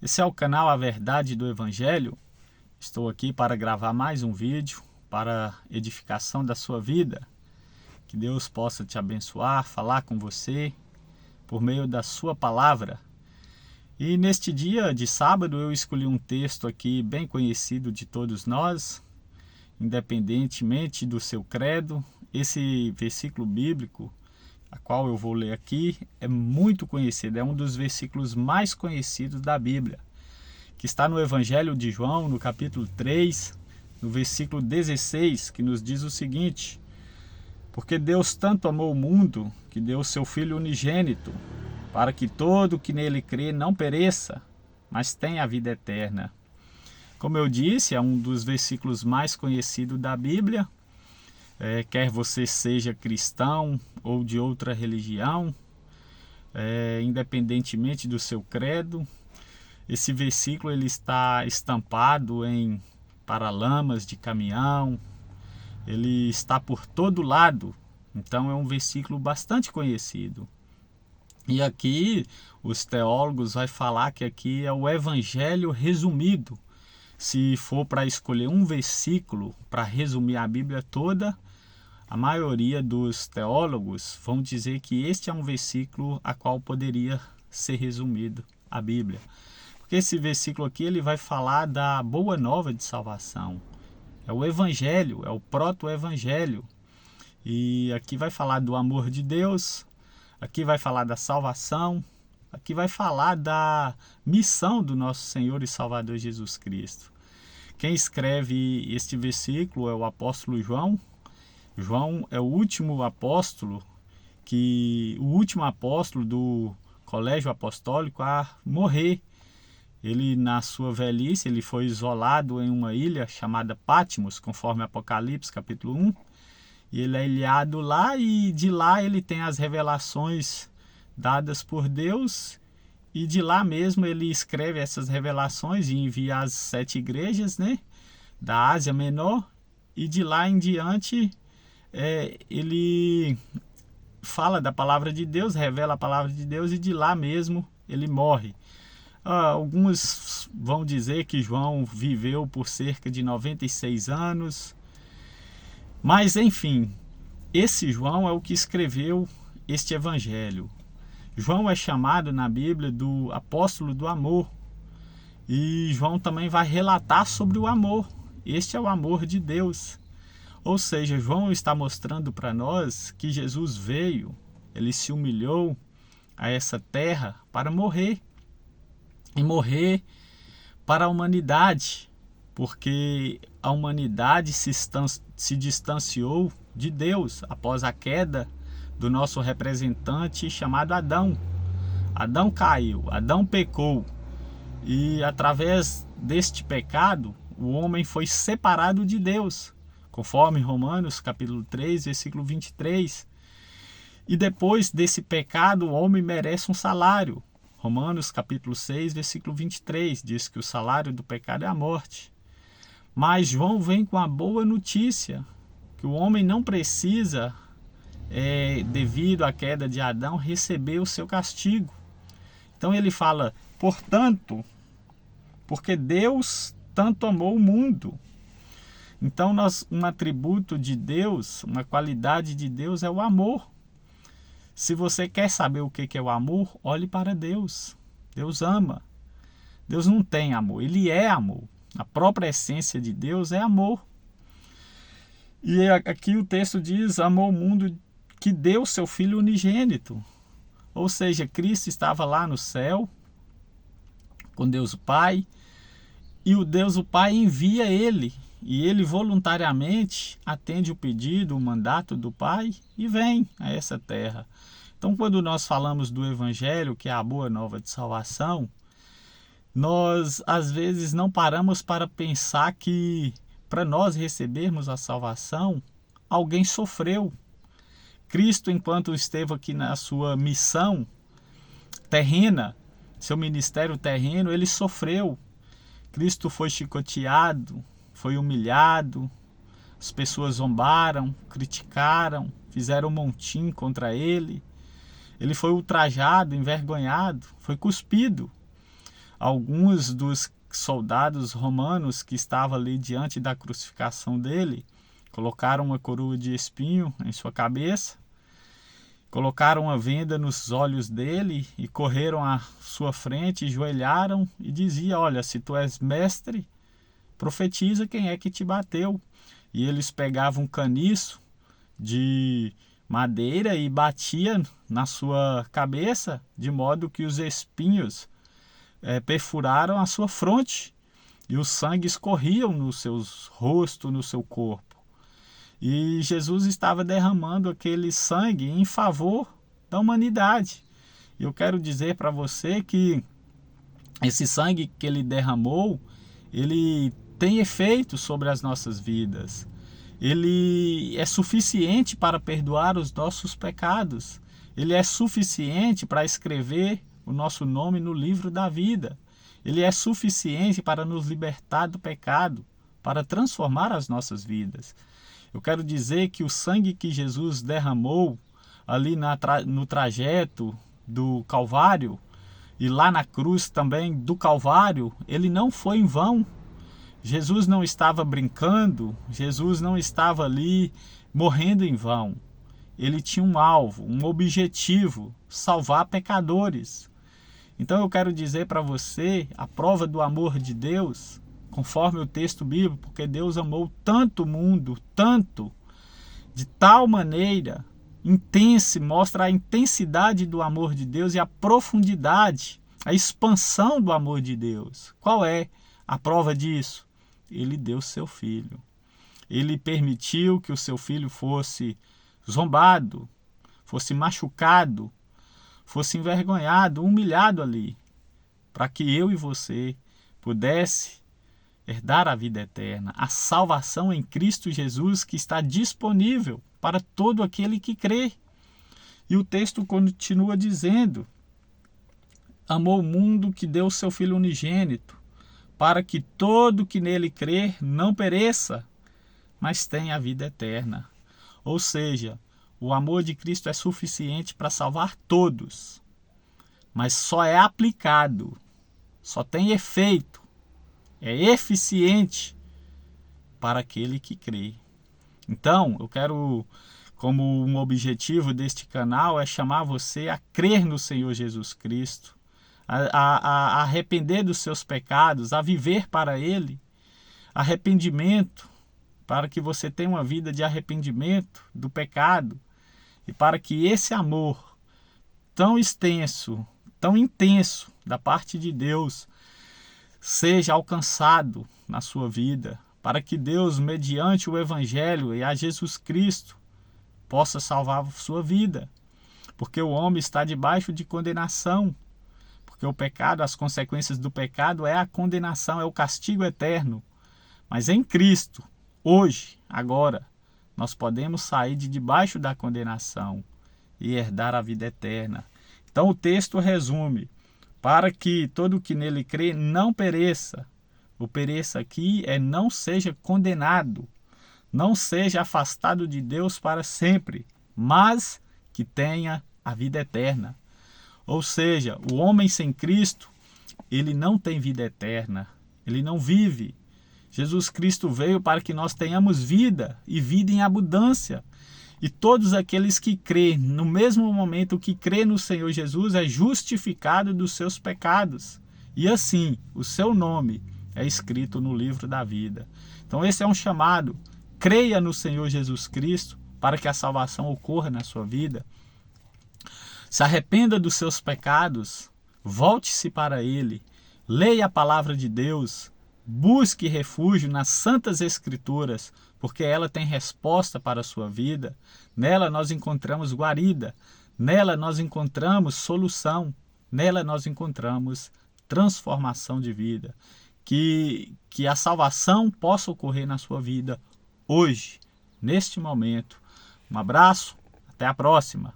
Esse é o canal A Verdade do Evangelho. Estou aqui para gravar mais um vídeo para edificação da sua vida. Que Deus possa te abençoar, falar com você por meio da sua palavra. E neste dia de sábado eu escolhi um texto aqui bem conhecido de todos nós, independentemente do seu credo. Esse versículo bíblico, a qual eu vou ler aqui, é muito conhecido, é um dos versículos mais conhecidos da Bíblia, que está no Evangelho de João, no capítulo 3, no versículo 16, que nos diz o seguinte: porque Deus tanto amou o mundo, que deu o seu Filho unigênito, para que todo que nele crê não pereça, mas tenha a vida eterna. Como eu disse, é um dos versículos mais conhecidos da Bíblia. Quer você seja cristão ou de outra religião, independentemente do seu credo, esse versículo ele está estampado em paralamas de caminhão, ele está por todo lado, então é um versículo bastante conhecido. E aqui os teólogos vão falar que aqui é o Evangelho resumido. Se for para escolher um versículo para resumir a Bíblia toda, a maioria dos teólogos vão dizer que este é um versículo a qual poderia ser resumido a Bíblia. Porque esse versículo aqui ele vai falar da boa nova de salvação. É o Evangelho, é o proto-evangelho. E aqui vai falar do amor de Deus, aqui vai falar da salvação, aqui vai falar da missão do nosso Senhor e Salvador Jesus Cristo. Quem escreve este versículo é o apóstolo João. João é o último apóstolo do colégio apostólico a morrer. Ele, na sua velhice, ele foi isolado em uma ilha chamada Patmos, conforme Apocalipse capítulo 1. E ele é ilhado lá e de lá ele tem as revelações dadas por Deus. E de lá mesmo ele escreve essas revelações e envia às 7 igrejas, da Ásia Menor. E de lá em diante ele fala da palavra de Deus, revela a palavra de Deus e de lá mesmo ele morre. Alguns vão dizer que João viveu por cerca de 96 anos. Mas enfim, esse João é o que escreveu este evangelho. João é chamado na Bíblia do apóstolo do amor. E João também vai relatar sobre o amor. Este é o amor de Deus. Ou seja, João está mostrando para nós que Jesus veio, ele se humilhou a essa terra para morrer. E morrer para a humanidade, porque a humanidade se distanciou de Deus após a queda do nosso representante chamado Adão. Adão caiu, Adão pecou. E através deste pecado, o homem foi separado de Deus, conforme Romanos capítulo 3, versículo 23. E depois desse pecado, o homem merece um salário. Romanos capítulo 6, versículo 23, diz que o salário do pecado é a morte. Mas João vem com a boa notícia, que o homem não precisa, devido à queda de Adão, receber o seu castigo. Então ele fala, portanto, porque Deus tanto amou o mundo. Então um atributo de Deus, uma qualidade de Deus é o amor. Se você quer saber o que é o amor, olhe para Deus. Deus ama. Deus não tem amor, ele é amor. A própria essência de Deus é amor. E aqui o texto diz, amou o mundo que deu seu Filho unigênito. Ou seja, Cristo estava lá no céu, com Deus o Pai, e o Deus o Pai envia ele. E ele voluntariamente atende o pedido, o mandato do Pai e vem a essa terra. Então, quando nós falamos do Evangelho, que é a boa nova de salvação, nós às vezes não paramos para pensar que para nós recebermos a salvação, alguém sofreu. Cristo, enquanto esteve aqui na sua missão terrena, seu ministério terreno, ele sofreu. Cristo foi chicoteado, foi humilhado, as pessoas zombaram, criticaram, fizeram um montim contra ele. Ele foi ultrajado, envergonhado, foi cuspido. alguns dos soldados romanos que estavam ali diante da crucificação dele colocaram uma coroa de espinho em sua cabeça, colocaram uma venda nos olhos dele e correram à sua frente, joelharam e diziam: olha, se tu és mestre, profetiza quem é que te bateu. E eles pegavam um caniço de madeira e batiam na sua cabeça, de modo que os espinhos perfuraram a sua fronte e o sangue escorriam no seu rosto, no seu corpo. E Jesus estava derramando aquele sangue em favor da humanidade. E eu quero dizer para você que esse sangue que ele derramou, ele tem efeito sobre as nossas vidas. Ele é suficiente para perdoar os nossos pecados. Ele é suficiente para escrever o nosso nome no livro da vida. Ele é suficiente para nos libertar do pecado, para transformar as nossas vidas. Eu quero dizer que o sangue que Jesus derramou ali no trajeto do Calvário e lá na cruz também do Calvário, ele não foi em vão. Jesus não estava brincando, Jesus não estava ali morrendo em vão. Ele tinha um alvo, um objetivo: salvar pecadores. Então eu quero dizer para você a prova do amor de Deus, conforme o texto bíblico, porque Deus amou tanto o mundo, tanto, de tal maneira intensa, mostra a intensidade do amor de Deus e a profundidade, a expansão do amor de Deus. Qual é a prova disso? Ele deu seu filho. Ele permitiu que o seu filho fosse zombado, fosse machucado, fosse envergonhado, humilhado ali, para que eu e você pudesse herdar a vida eterna, a salvação em Cristo Jesus, que está disponível para todo aquele que crê. E o texto continua dizendo: amou o mundo que deu o seu Filho unigênito, para que todo que nele crer não pereça, mas tenha a vida eterna. Ou seja, o amor de Cristo é suficiente para salvar todos, mas só é aplicado, só tem efeito, é eficiente para aquele que crê. Então, eu quero, como um objetivo deste canal, é chamar você a crer no Senhor Jesus Cristo, a arrepender dos seus pecados, a viver para Ele, arrependimento, para que você tenha uma vida de arrependimento do pecado e para que esse amor tão extenso, tão intenso da parte de Deus seja alcançado na sua vida, para que Deus, mediante o Evangelho e a Jesus Cristo, possa salvar a sua vida. Porque o homem está debaixo de condenação, porque o pecado, as consequências do pecado é a condenação, é o castigo eterno. Mas em Cristo, hoje, agora, nós podemos sair de debaixo da condenação e herdar a vida eterna. Então o texto resume: para que todo o que nele crê não pereça. O pereça aqui é não seja condenado, não seja afastado de Deus para sempre, mas que tenha a vida eterna. Ou seja, o homem sem Cristo, ele não tem vida eterna, ele não vive. Jesus Cristo veio para que nós tenhamos vida e vida em abundância. E todos aqueles que crêem, no mesmo momento que crê no Senhor Jesus, é justificado dos seus pecados. E assim, o seu nome é escrito no livro da vida. Então esse é um chamado: creia no Senhor Jesus Cristo para que a salvação ocorra na sua vida. Se arrependa dos seus pecados, volte-se para Ele, leia a palavra de Deus, busque refúgio nas Santas Escrituras, porque ela tem resposta para a sua vida. Nela nós encontramos guarida, nela nós encontramos solução, nela nós encontramos transformação de vida. Que a salvação possa ocorrer na sua vida hoje, neste momento. Um abraço, até a próxima.